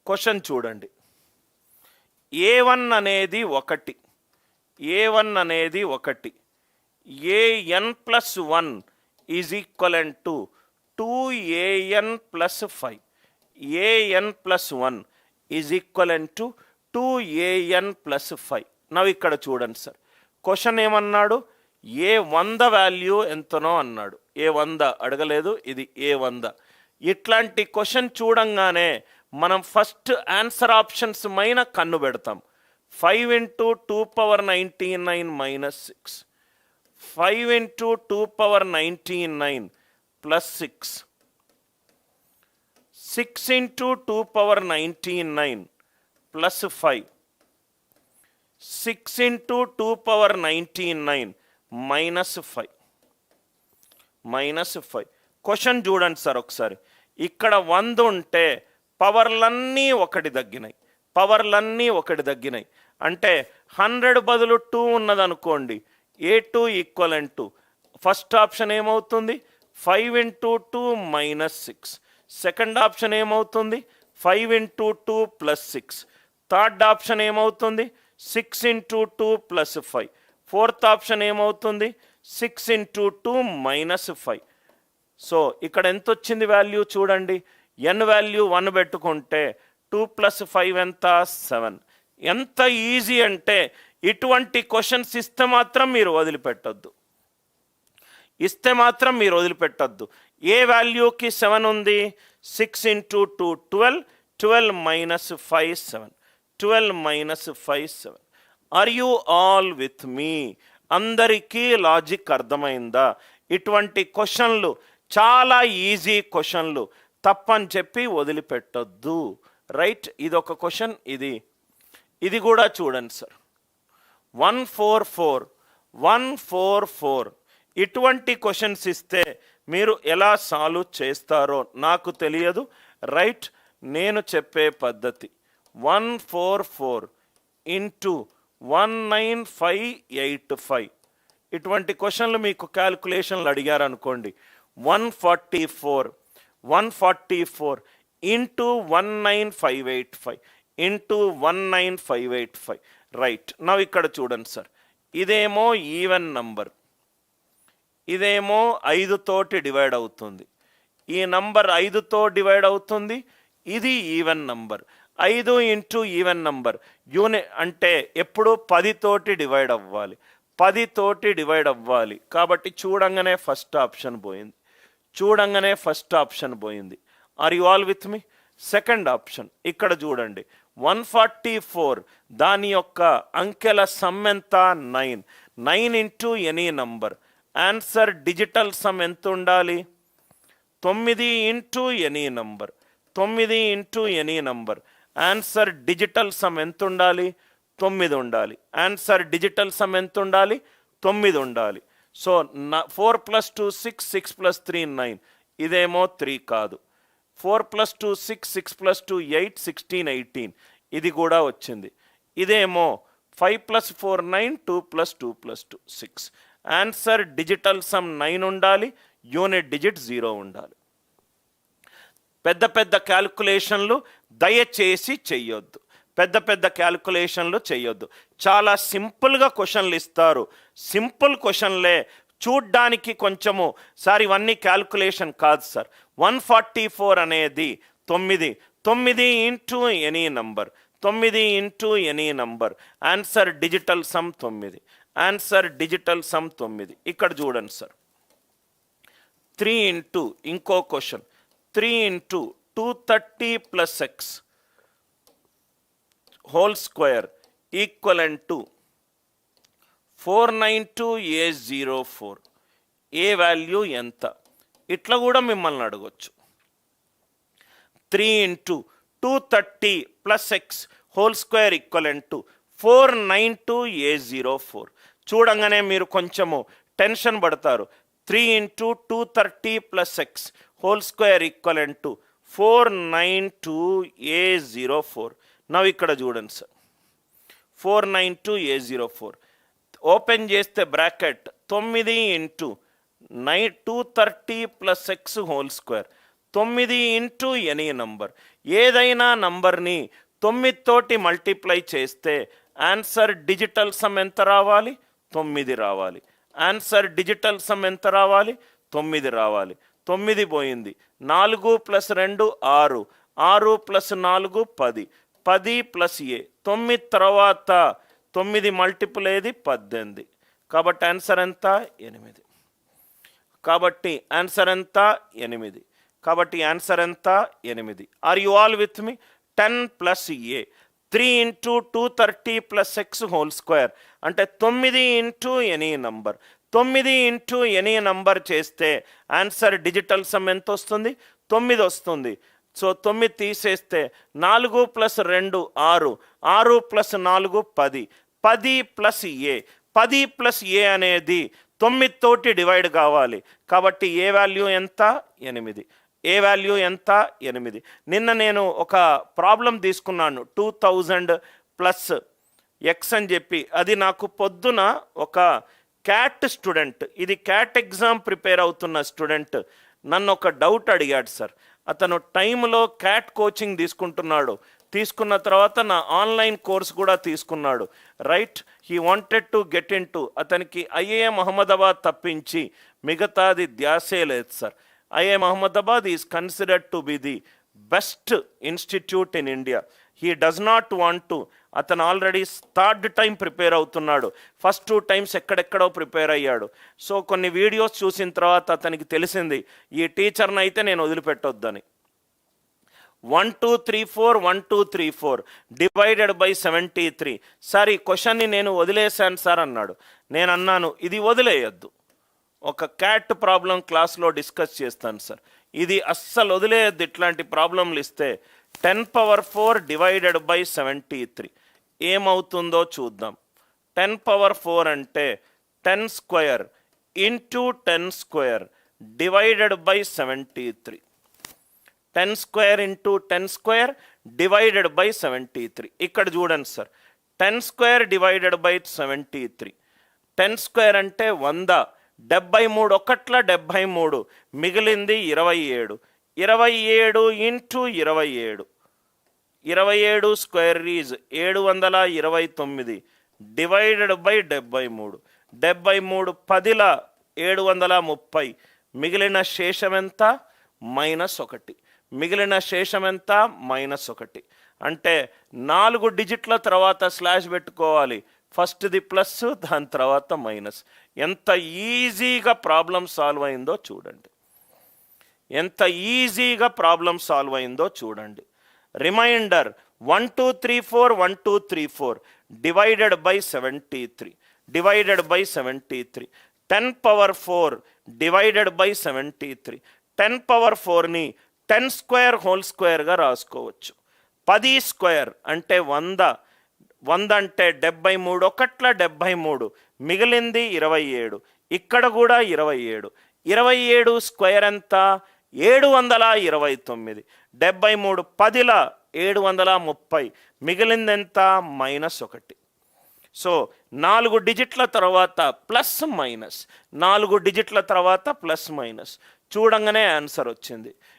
Question చూడండి. A1 అనేది 1, A1 అనేది 1, an+1 is equivalent to 2an+5, an+1 is equivalent to 2an+5. నవ్వు ఇక్కడ చూడండి సార్, క్వశ్చన్ ఏమన్నాడు, A100 వాల్యూ ఎంతనో అన్నాడు. A100 అడగలేదు, ఇది A100. ఇట్లాంటి క్వశ్చన్ చూడంగానే మనం ఫస్ట్ ఆన్సర్ ఆప్షన్స్ మైన కన్ను పెడతాం. 5 × 2^99 - 6, 5 × 2^99 + 6, 6 × 2^99 + 5, 6 × 2^99 -5. క్వశ్చన్ చూడండి సార్ ఒకసారి. ఇక్కడ 100 ఉంటే పవర్లన్నీ ఒకటి తగ్గినాయి, అంటే 100 బదులు 2 ఉన్నదనుకోండి, A2 equivalent to first option ఏమవుతుంది, 5 × 2 - 6. సెకండ్ ఆప్షన్ ఏమవుతుంది, 5 × 2 + 6. థర్డ్ ఆప్షన్ ఏమవుతుంది, 6 × 2 + 5. ఫోర్త్ ఆప్షన్ ఏమవుతుంది, 6 × 2 - 5. సో ఇక్కడ ఎంత వచ్చింది వాల్యూ చూడండి. n వాల్యూ 1 పెట్టుకుంటే 2 + 5 ఎంత, 7. ఎంత ఈజీ అంటే ఇటువంటి క్వశ్చన్స్ ఇస్తే మాత్రం మీరు వదిలిపెట్టద్దు. ఏ వాల్యూకి 7 ఉంది, 6 × 2 12, 12 - 5 7, 12 - 5 7. ఆర్ యూ ఆల్ విత్ మీ? అందరికీ లాజిక్ అర్థమైందా? ఇటువంటి క్వశ్చన్లు చాలా ఈజీ క్వశ్చన్లు, తప్పని చెప్పి వదిలిపెట్టొద్దు. రైట్, ఇదొక క్వశ్చన్. ఇది కూడా చూడండి సార్. 144 ఇటువంటి క్వశ్చన్స్ ఇస్తే మీరు ఎలా సాల్వ్ చేస్తారో నాకు తెలియదు. రైట్, నేను చెప్పే పద్ధతి 144 × 19585. ఇటువంటి క్వశ్చన్లు మీకు క్యాల్కులేషన్లు అడిగారు అనుకోండి, 144 × 19585 × 19585. రైట్, నవ్వు ఇక్కడ చూడండి సార్. ఇదేమో ఈవెన్ నంబర్, ఇదేమో 5తోటి డివైడ్ అవుతుంది. ఈ నంబర్ 5తో డివైడ్ అవుతుంది, ఇది ఈవెన్ నంబర్. 5 × ఈవెన్ నంబర్ అంటే ఎప్పుడు 10తోటి డివైడ్ అవ్వాలి, 10తోటి డివైడ్ అవ్వాలి. కాబట్టి చూడంగానే ఫస్ట్ ఆప్షన్ పోయింది. Are you all with me? Second option ఇక్కడ చూడండి, 144 దాని యొక్క అంకెల సమ్ ఎంత, 9. 9 × any number. Answer digital sum ఎంత ఉండాలి, 9 × any number. 9 × any number. Answer digital sum ఎంత ఉండాలి, 9 ఉండాలి. ఆన్సర్ డిజిటల్ సమ్ ఎంత ఉండాలి, 9 ఉండాలి. సో 4 + 2 6, 6 + 3 9. ఇదేమో 3 కాదు. 4 + 2 6, 6 + 2 8, 16 18. ఇది కూడా వచ్చింది. ఇదేమో 5 + 4 9, 2 + 2 + 2 6. ఆన్సర్ డిజిటల్ సమ్ 9 ఉండాలి, యూనిట్ డిజిట్ 0 ఉండాలి. పెద్ద క్యాల్కులేషన్లు దయచేసి చెయ్యొద్దు. చాలా సింపుల్గా క్వశ్చన్లు ఇస్తారు. సింపుల్ క్వశ్చన్లే, చూడ్డానికి కొంచెము సార్ ఇవన్నీ క్యాల్కులేషన్ కాదు సార్. 144 అనేది 9 × any number. 9 × any number. Answer digital some 9. Answer digital some 9. ఇక్కడ చూడండి సార్. 3 × ఇంకో question, 3 × 230 + x whole square equivalent to 492A04. A value ఎంత? ఇట్లా కూడా మిమ్మల్ని అడగొచ్చు. 3 × 230 + x whole square equivalent to 492A04. చూడంగానే మీరు కొంచెము టెన్షన్ పడతారు. 3 × 230 + x whole square equivalent to 492A04. నవ్వు ఇక్కడ చూడండి సార్, 492A04 ఓపెన్ చేస్తే bracket 9 × 230 + x whole square. 9 × any number. ఏదైనా నంబర్ని 9 తోటి మల్టిప్లై చేస్తే ఆన్సర్ డిజిటల్ సమ్ ఎంత రావాలి? 9 రావాలి. ఆన్సర్ డిజిటల్ సమ్ ఎంత రావాలి? 9 రావాలి. 9 పోయింది. 4 + 2 6, 6 + 4 10, 10 + a 9 తర్వాత 9 మల్టిపుల్ ఏది? 18. కాబట్టి ఆన్సర్ ఎంత? 8. కాబట్టి ఆన్సర్ ఎంత? 8. కాబట్టి ఆన్సర్ ఎంత? 8. Are you all with me? 10 + a 3 × 230 + x whole square అంటే 9 into any number. 9 into any number చేస్తే ఆన్సర్ డిజిటల్ సమ్ ఎంత వస్తుంది? 9 వస్తుంది. సో 9 తీసేస్తే 4 + 2 6, 6 + 4 10, 10 + a 10 + a అనేది 9 తోటి డివైడ్ కావాలి. కాబట్టి ఏ వాల్యూ ఎంత? 8. ఏ వాల్యూ ఎంత? 8. నిన్న నేను ఒక ప్రాబ్లం తీసుకున్నాను 2000 ప్లస్ ఎక్స్ అని చెప్పి. అది నాకు పొద్దున ఒక క్యాట్ స్టూడెంట్, ఇది క్యాట్ ఎగ్జామ్ ప్రిపేర్ అవుతున్న స్టూడెంట్ నన్ను ఒక డౌట్ అడిగాడు సార్. అతను టైంలో క్యాట్ కోచింగ్ తీసుకుంటున్నాడు. తీసుకున్న తర్వాత నా ఆన్లైన్ కోర్స్ కూడా తీసుకున్నాడు. Right, he wanted to get in to, అతనికి ఐఏఎం అహ్మదాబాద్ తప్పించి మిగతాది ధ్యాసే లేదు sir. IIM Ahmedabad is considered to be the best institute in India. He does not want to. అతను ఆల్రెడీ థర్డ్ టైం ప్రిపేర్ అవుతున్నాడు. First 2 times ఎక్కడెక్కడో prepare అయ్యాడు. So కొన్ని videos చూసిన తర్వాత అతనికి తెలిసింది ఈ టీచర్ని అయితే నేను వదిలిపెట్టొద్దని. 1 2 3 4 1 2 3 4 డివైడెడ్ బై 73. సార్ ఈ క్వశ్చన్ని నేను వదిలేశాను సార్ అన్నాడు. నేను అన్నాను ఇది వదిలేయద్దు, ఒక క్యాట్ ప్రాబ్లం క్లాస్లో డిస్కస్ చేస్తాను సార్. ఇది అస్సలు వదిలేయద్దు. ఇట్లాంటి ప్రాబ్లంలు ఇస్తే 10⁴ డివైడెడ్ బై 73 ఏమవుతుందో చూద్దాం. 10⁴ అంటే 10² into 10² divided by 73. 10² into 10² divided by 73. ఇక్కడ చూడండి సార్, 10² డివైడెడ్ బై 73. 10² అంటే 100. 73 ఒకట్ల 73, మిగిలింది 27. 27 into 27, 27 square is 729 divided by 73. 73 10ల 730, మిగిలిన శేషం ఎంత? -1. మిగిలిన శేషం ఎంత? -1. అంటే 4 డిజిట్ల తర్వాత స్లాష్ పెట్టుకోవాలి. ఫస్ట్ది ప్లస్, దాని తర్వాత మైనస్. ఎంత ఈజీగా ప్రాబ్లం సాల్వ్ అయిందో చూడండి. ఎంత ఈజీగా ప్రాబ్లం సాల్వ్ అయిందో చూడండి. Remainder 1 2 3 4 1 2 3 4 divided by 73. Divided by 73. 10⁴ divided by 73. 10⁴ని 10² హోల్ స్క్వేర్గా రాసుకోవచ్చు. 10² అంటే 100. 100 అంటే 73 ఒకట్ల 73, మిగిలింది 27. ఇక్కడ కూడా 27. 27 స్క్వేర్ ఎంత? 729. 73 10ల 730, మిగిలింది ఎంత? -1. సో 4 డిజిట్ల తర్వాత ప్లస్ మైనస్, 4 డిజిట్ల తర్వాత ప్లస్ మైనస్ చూడంగానే ఆన్సర్ వచ్చింది.